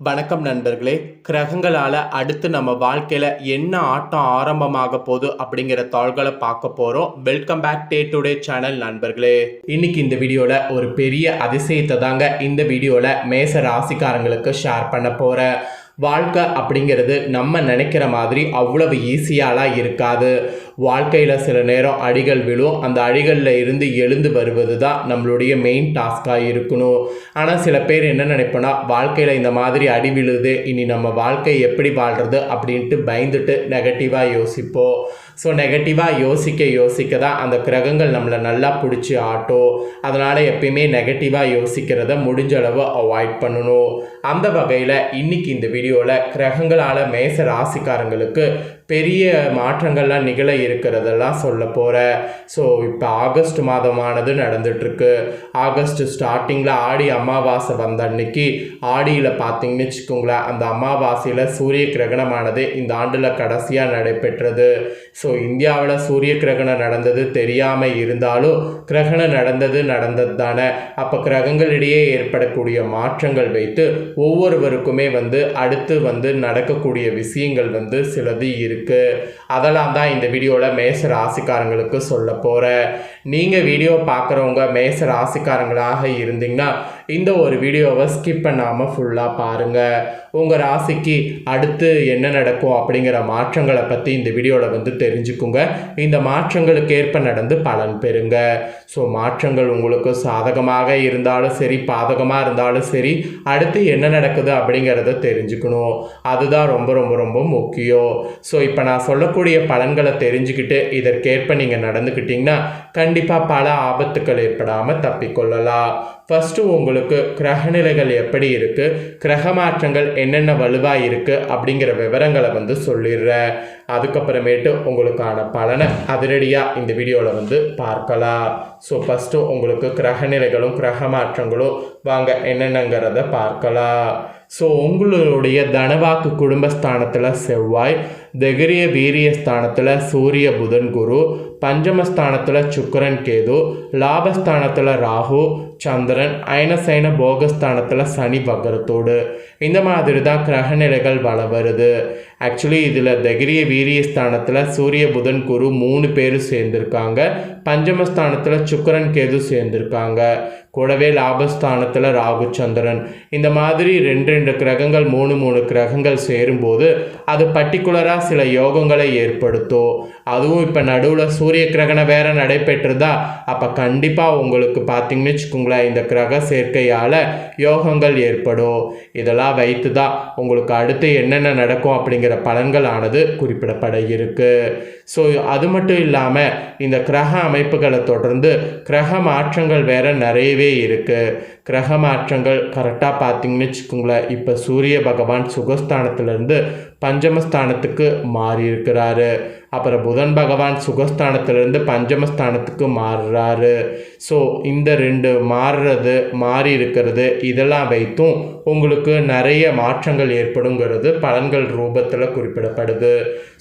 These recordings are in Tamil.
வணக்கம் நண்பர்களே. கிரகங்களால் அடுத்து நம்ம வாழ்க்கையில் என்ன ஆட்டம் ஆரம்பமாக போகுது அப்படிங்கிற தாள்களை பார்க்க போகிறோம். வெல்கம் பேக் டுடே சேனல் நண்பர்களே. இன்னைக்கு இந்த வீடியோவில் ஒரு பெரிய அதிசயத்தை தாங்க இந்த வீடியோவில் மேச ராசிக்காரங்களுக்கு ஷேர் பண்ண போகிறேன். வாழ்க்கை அப்படிங்கிறது நம்ம நினைக்கிற மாதிரி அவ்வளவு ஈஸியாலாம் இருக்காது. வாழ்க்கையில் சில நேரம் அடிகள் விழும். அந்த அடிகளில் இருந்து எழுந்து வருவது தான் நம்மளுடைய மெயின் டாஸ்காக இருக்கணும். ஆனால் சில பேர் என்ன நினைப்போன்னா, வாழ்க்கையில் இந்த மாதிரி அடி விழுது, இனி நம்ம வாழ்க்கை எப்படி வாழ்கிறது அப்படின்ட்டு பயந்துட்டு நெகட்டிவாக யோசிப்போம். ஸோ நெகட்டிவாக யோசிக்க தான் அந்த கிரகங்கள் நம்மளை நல்லா பிடிச்சி ஆட்டும். அதனால் எப்பயுமே நெகட்டிவாக யோசிக்கிறத முடிஞ்ச அளவு அவாய்ட் பண்ணணும். அந்த வகையில் இன்றைக்கி இந்த வீடியோவில் கிரகங்களால் மேச ராசிக்காரங்களுக்கு பெரிய மாற்றங்கள்லாம் நிகழ இருக்கிறதெல்லாம் சொல்ல போகிறேன். ஸோ இப்போ ஆகஸ்ட் மாதமானது நடந்துகிட்ருக்கு. ஆகஸ்ட் ஸ்டார்டிங்கில் ஆடி அமாவாசை வந்த அன்னைக்கு ஆடியில் பார்த்தீங்கன்னு வச்சுக்கோங்களேன், அந்த அமாவாசையில் சூரிய கிரகணமானது இந்த ஆண்டில் கடைசியாக நடைபெற்றது. ஸோ இந்தியாவில் சூரிய கிரகணம் நடந்தது தெரியாமல் இருந்தாலும் கிரகணம் நடந்தது தானே. அப்போ கிரகங்களிடையே ஏற்படக்கூடிய மாற்றங்கள் வைத்து ஒவ்வொருவருக்குமே அடுத்து நடக்கக்கூடிய விஷயங்கள் சிலது இருக்குது. அதெல்லாம் தான் இந்த வீடியோவில் மேச ராசிக்காரங்களுக்கு சொல்ல போகிறேன். நீங்கள் வீடியோ பார்க்குறவங்க மேச ராசிக்காரங்களாக இருந்தீங்கன்னா இந்த ஒரு வீடியோவை ஸ்கிப் பண்ணாமல் ஃபுல்லாக பாருங்கள். உங்கள் ராசிக்கு அடுத்து என்ன நடக்கும் அப்படிங்கிற மாற்றங்களை பற்றி இந்த வீடியோவில் தெரிஞ்சுக்குங்க. இந்த மாற்றங்களுக்கு ஏற்ப நடந்து பலன் பெறுங்க. ஸோ மாற்றங்கள் உங்களுக்கு சாதகமாக இருந்தாலும் சரி, பாதகமாக இருந்தாலும் சரி, அடுத்து என்ன நடக்குது அப்படிங்கிறத தெரிஞ்சுக்கணும். அதுதான் ரொம்ப ரொம்ப ரொம்ப முக்கியம். ஸோ இப்போ நான் சொல்லக்கூடிய பலன்களை தெரிஞ்சுக்கிட்டு இதற்கேற்ப நீங்கள் நடந்துக்கிட்டிங்கன்னா கண்டிப்பாக பல ஆபத்துக்கள் ஏற்படாமல் தப்பிக்கொள்ளலாம். ஃபஸ்ட்டு உங்களுக்கு கிரகநிலைகள் எப்படி இருக்குது, கிரக மாற்றங்கள் என்னென்ன வலுவாக இருக்குது அப்படிங்கிற விவரங்களை சொல்லிடுறேன். அதுக்கப்புறமேட்டு உங்களுக்கான பலனை அதிரடியாக இந்த வீடியோவில் பார்க்கலாம். ஸோ ஃபஸ்ட்டு உங்களுக்கு கிரகநிலைகளும் கிரக மாற்றங்களும் வாங்க என்னென்னங்கிறத பார்க்கலாம். ஸோ உங்களுடைய தனவாக்கு குடும்பஸ்தானத்தில் செவ்வாய், தைரிய வீரிய ஸ்தானத்தில் சூரிய புதன் குரு, பஞ்சமஸ்தானத்தில் சுக்கிரன் கேது, லாபஸ்தானத்தில் ராகு சந்திரன், அயனசைன போகஸ்தானத்தில் சனி வக்கரத்தோடு. இந்த மாதிரி தான் கிரகநிலைகள் வருது. ஆக்சுவலி இதில் தைரிய வீரிய ஸ்தானத்தில் சூரிய புதன் குரு 3 பேர் சேர்ந்துருக்காங்க. பஞ்சமஸ்தானத்தில் சுக்கிரன் கேது சேர்ந்துருக்காங்க. கூடவே லாபஸ்தானத்தில் ராகு சந்திரன். இந்த மாதிரி 2 கிரகங்கள் 3 கிரகங்கள் சேரும்போது அது பர்டிகுலராக சில யோகங்களை ஏற்படுத்தும். அதுவும் இப்போ நடுவில் சூரிய கிரகணம் வேற நடைபெற்றுதா, அப்போ கண்டிப்பாக உங்களுக்கு பார்த்தீங்கன்னு வச்சுக்கோங்களேன், இந்த கிரக சேர்க்கையால் யோகங்கள் ஏற்படும். இதெல்லாம் வைத்து தான் உங்களுக்கு அடுத்து என்னென்ன நடக்கும் அப்படிங்கிற பலன்கள் ஆனது குறிப்பிடப்பட இருக்கு. ஸோ அது மட்டும் இல்லாமல் இந்த கிரக அமைப்புகளை தொடர்ந்து கிரக மாற்றங்கள் வேற நிறையவே இருக்குது. கிரக மாற்றங்கள் கரெக்டாக பார்த்தீங்கன்னு வச்சுக்கோங்களேன், இப்போ சூரிய பகவான் சுகஸ்தானத்திலிருந்து பஞ்சமஸ்தானத்துக்கு மாறி இருக்கிறாரு. அப்புறம் புதன் பகவான் சுகஸ்தானத்திலிருந்து பஞ்சமஸ்தானத்துக்கு மாறுறாரு. ஸோ இந்த 2 மாறி இருக்கிறது இதெல்லாம் வைத்தும் உங்களுக்கு நிறைய மாற்றங்கள் ஏற்படுங்கிறது பலன்கள் ரூபத்தில் குறிப்பிடப்படுது.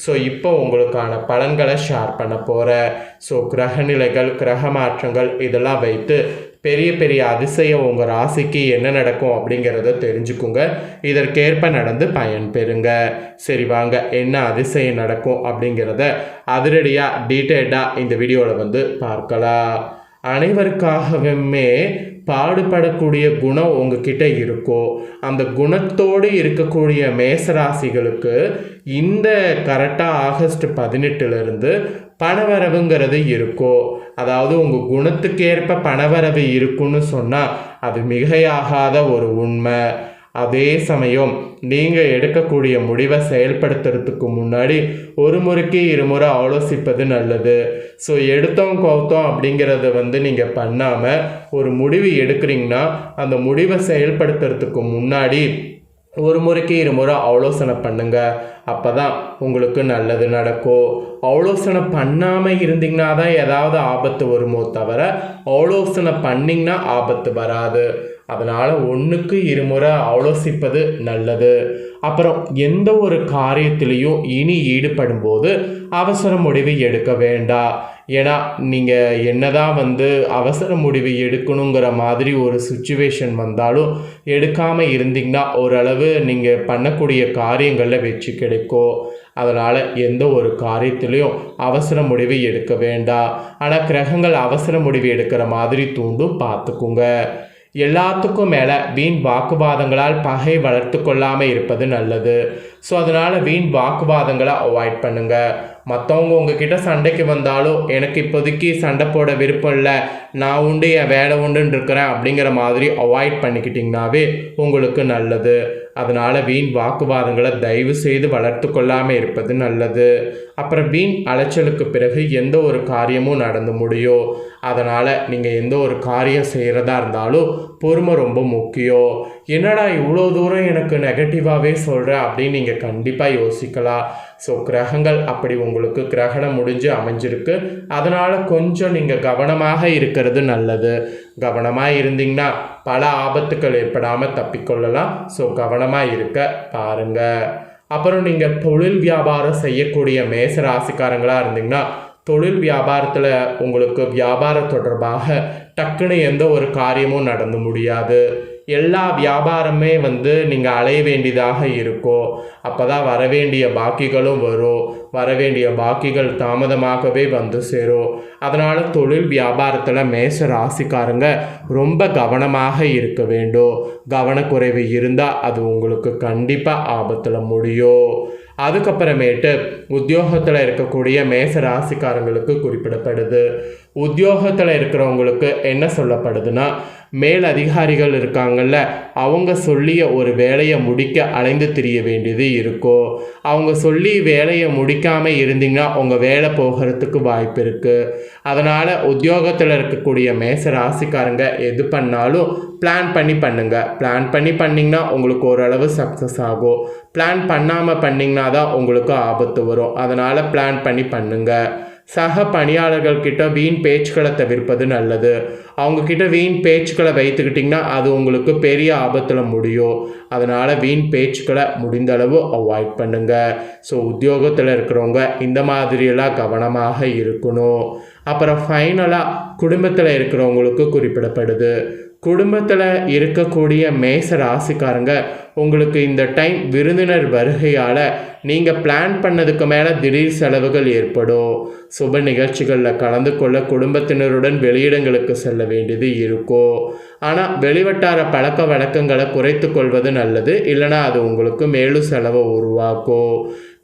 ஸோ இப்போ உங்களுக்கான பலன்களை ஷேர் பண்ண போகிறேன். ஸோ கிரகநிலைகள் கிரக மாற்றங்கள் இதெல்லாம் வைத்து பெரிய பெரிய அதிசயம் உங்கள் ராசிக்கு என்ன நடக்கும் அப்படிங்கிறத தெரிஞ்சுக்குங்க. இதற்கேற்ப நடந்து பயன் பெறுங்க. சரி வாங்க என்ன அதிசயம் நடக்கும் அப்படிங்கிறத அதிரடியாக டீட்டெயில்டாக இந்த வீடியோவில் பார்க்கலாம். அனைவருக்காகவுமே பாடுபடக்கூடிய குணம் உங்ககிட்ட இருக்கோ, அந்த குணத்தோடு இருக்கக்கூடிய மேசராசிகளுக்கு இந்த கரெக்டாக ஆகஸ்ட் 18 பணவரவுங்கிறது இருக்கோ, அதாவது உங்கள் குணத்துக்கு ஏற்ப பணவரவு இருக்குன்னு சொன்னால் அது மிகையாகாத ஒரு உண்மை. அதே சமயம் நீங்கள் எடுக்கக்கூடிய முடிவை செயல்படுத்துறதுக்கு முன்னாடி ஒரு முறைக்கு 2 முறை ஆலோசிப்பது நல்லது. ஸோ எடுத்தோம் கவுத்தோம் அப்படிங்கிறத நீங்கள் பண்ணாமல் ஒரு முடிவு எடுக்கிறீங்கன்னா அந்த முடிவை செயல்படுத்துறதுக்கு முன்னாடி ஒரு முறைக்கு 2 முறை ஆலோசனை பண்ணுங்க. அப்போ தான் உங்களுக்கு நல்லது நடக்கும். ஆலோசனை பண்ணாமல் இருந்தீங்கன்னா தான் ஏதாவது ஆபத்து வருமோ தவிர ஆலோசனை பண்ணிங்கன்னா ஆபத்து வராது. அதனால் ஒன்றுக்கு இருமுறை ஆலோசிப்பது நல்லது. அப்புறம் எந்த ஒரு காரியத்திலையும் இனி ஈடுபடும் போது அவசர முடிவு எடுக்க வேண்டாம். ஏன்னா நீங்கள் என்னதான் அவசர முடிவு எடுக்கணுங்கிற மாதிரி ஒரு சுச்சுவேஷன் வந்தாலும் எடுக்காமல் இருந்தீங்கன்னா ஓரளவு நீங்கள் பண்ணக்கூடிய காரியங்களில் வெற்றி கிடைக்கும். அதனால் எந்த ஒரு காரியத்திலையும் அவசர முடிவு எடுக்க வேண்டாம். ஆனால் கிரகங்கள் அவசர முடிவு எடுக்கிற மாதிரி தூண்டும், பார்த்துக்குங்க. எல்லாத்துக்கும் மேலே வீண் வாக்குவாதங்களால் பகை வளர்த்து கொள்ளாமல் இருப்பது நல்லது. ஸோ அதனால் வீண் வாக்குவாதங்களை அவாய்ட் பண்ணுங்கள். மற்றவங்க உங்ககிட்ட சண்டைக்கு வந்தாலும் எனக்கு இப்போதைக்கு சண்டை போட விருப்பம் இல்லை, நான் உண்டு என் வேலை உண்டுன்னு இருக்கிறேன் அப்படிங்கிற மாதிரி அவாய்ட் பண்ணிக்கிட்டிங்கனாவே உங்களுக்கு நல்லது. அதனால் வீண் வாக்குவாதங்களை தயவு செய்து வளர்த்து கொள்ளாமல் இருப்பது நல்லது. அப்புறம் வீண் அலைச்சலுக்கு பிறகு எந்த ஒரு காரியமும் நடந்து முடியும். அதனால் நீங்கள் எந்த ஒரு காரியம் செய்கிறதா இருந்தாலும் பொறுமை ரொம்ப முக்கியம். என்னடா இவ்வளோ தூரம் எனக்கு நெகட்டிவாகவே சொல்கிற அப்படின்னு நீங்கள் கண்டிப்பாக யோசிக்கலாம். ஸோ கிரகங்கள் அப்படி உங்களுக்கு கிரகணம் முடிஞ்சு அமைஞ்சிருக்கு. அதனால் கொஞ்சம் நீங்கள் கவனமாக இருக்கிறது நல்லது. கவனமாக இருந்தீங்கன்னா பல ஆபத்துக்கள் ஏற்படாமல் தப்பிக்கொள்ளலாம். ஸோ கவனமாக இருக்க பாருங்கள். அப்புறம் நீங்கள் தொழில் வியாபாரம் செய்யக்கூடிய மேச ராசிக்காரங்களாக இருந்தீங்கன்னா தொழில் வியாபாரத்தில் உங்களுக்கு வியாபாரம் தொடர்பாக டக்குன்னு எந்த ஒரு காரியமும் நடந்து முடியாது. எல்லா வியாபாரமே நீங்கள் அலைய வேண்டியதாக இருக்கும். அப்போ தான் வரவேண்டிய பாக்கிகளும் வரும். வரவேண்டிய பாக்கிகள் தாமதமாகவே சேரும். அதனால் தொழில் வியாபாரத்தில் மேச ராசிக்காரங்க ரொம்ப கவனமாக இருக்க வேண்டும். கவனக்குறைவு இருந்தால் அது உங்களுக்கு கண்டிப்பாக ஆபத்தில் முடியும். அதுக்கப்புறமேட்டு உத்தியோகத்தில் இருக்கக்கூடிய மேச ராசிக்காரங்களுக்கு குறிப்பிடப்படுது. உத்தியோகத்தில் இருக்கிறவங்களுக்கு என்ன சொல்லப்படுதுன்னா, மேல் அதிகாரிகள் இருக்காங்கல்ல, அவங்க சொல்லிய ஒரு வேலையை முடிக்க அலைந்து திரிய வேண்டியது இருக்கும். அவங்க சொல்லி வேலையை முடிக்காமல் இருந்தீங்கன்னா உங்கள் வேலை போகிறதுக்கு வாய்ப்பு இருக்குது. அதனால் உத்தியோகத்தில் இருக்கக்கூடிய மேச ராசிக்காரங்க எது பண்ணாலும் பிளான் பண்ணி பண்ணுங்கள். பிளான் பண்ணி பண்ணிங்கன்னா உங்களுக்கு ஓரளவு சக்ஸஸ் ஆகும். பிளான் பண்ணாமல் பண்ணிங்கன்னா தான் உங்களுக்கு ஆபத்து வரும். அதனால் பிளான் பண்ணி பண்ணுங்கள். சக பணியாளர்கள் கிட்ட வீண் பேச்சுக்களை தவிர்ப்பது நல்லது. அவங்கக்கிட்ட வீண் பேச்சுக்களை வைத்துக்கிட்டிங்கன்னா அது உங்களுக்கு பெரிய ஆபத்தில் முடியும். அதனால் வீண் பேச்சுக்களை முடிந்தளவு அவாய்ட் பண்ணுங்கள். ஸோ உத்தியோகத்தில் இருக்கிறவங்க இந்த மாதிரியெல்லாம் கவனமாக இருக்கணும். அப்புறம் ஃபைனலாக குடும்பத்தில் இருக்கிறவங்களுக்கு குறிப்பிடப்படுது. குடும்பத்தில் இருக்கக்கூடிய மேச ராசிக்காரங்க உங்களுக்கு இந்த டைம் விருந்தினர் வருகையால் நீங்கள் பிளான் பண்ணதுக்கு மேலே திடீர் செலவுகள் ஏற்படும். சுப நிகழ்ச்சிகளில் கலந்து கொள்ள குடும்பத்தினருடன் வெளியிடங்களுக்கு செல்ல வேண்டியது இருக்கும். ஆனால் வெளிவட்டார பழக்க வழக்கங்களை குறைத்து கொள்வது நல்லது. இல்லைனா அது உங்களுக்கு மேலும் செலவை உருவாக்கும்.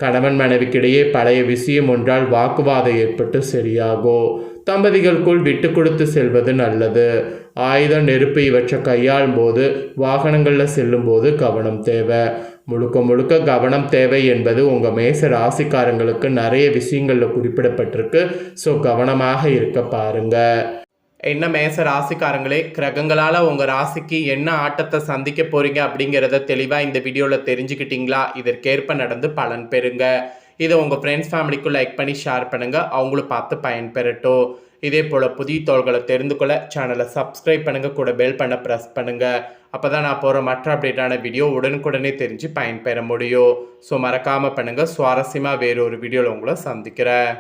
கணவன் மனைவிக்கிடையே பழைய விஷயம் ஒன்றால் வாக்குவாதம் ஏற்பட்டு சரியாகும். தம்பதிகளுக்குள் விட்டு கொடுத்து செல்வது நல்லது. ஆயுதம், நெருப்பு இவற்றை கையாளும் போது வாகனங்களில் செல்லும் போது கவனம் தேவை. முழுக்க முழுக்க கவனம் தேவை என்பது உங்கள் மேச ராசிக்காரங்களுக்கு நிறைய விஷயங்களில் குறிப்பிடப்பட்டிருக்கு. ஸோ கவனமாக இருக்க பாருங்கள். என்ன மேச ராசிக்காரங்களே, கிரகங்களால் உங்கள் ராசிக்கு என்ன ஆட்டத்தை சந்திக்க போகிறீங்க அப்படிங்கிறத தெளிவாக இந்த வீடியோவில் தெரிஞ்சுக்கிட்டீங்களா? இதற்கேற்ப நடந்து பலன் பெறுங்க. இதை உங்கள் ஃப்ரெண்ட்ஸ் ஃபேமிலிக்கும் லைக் பண்ணி ஷேர் பண்ணுங்கள். அவங்களும் பார்த்து பயன்பெறட்டும். இதே போல் புதிய தகவல்களை தெரிந்து கொள்ள சேனலை சப்ஸ்கிரைப் பண்ணுங்கள். கூட பெல் பண்ண ப்ரெஸ் பண்ணுங்கள். அப்போ தான் நான் போகிற மற்ற அப்டேட்டான வீடியோ உடனுக்குடனே தெரிஞ்சு பயன்பெற முடியும். ஸோ மறக்காமல் பண்ணுங்கள். சுவாரஸ்யமாக வேறொரு வீடியோவில் உங்களை சந்திக்கிறேன்.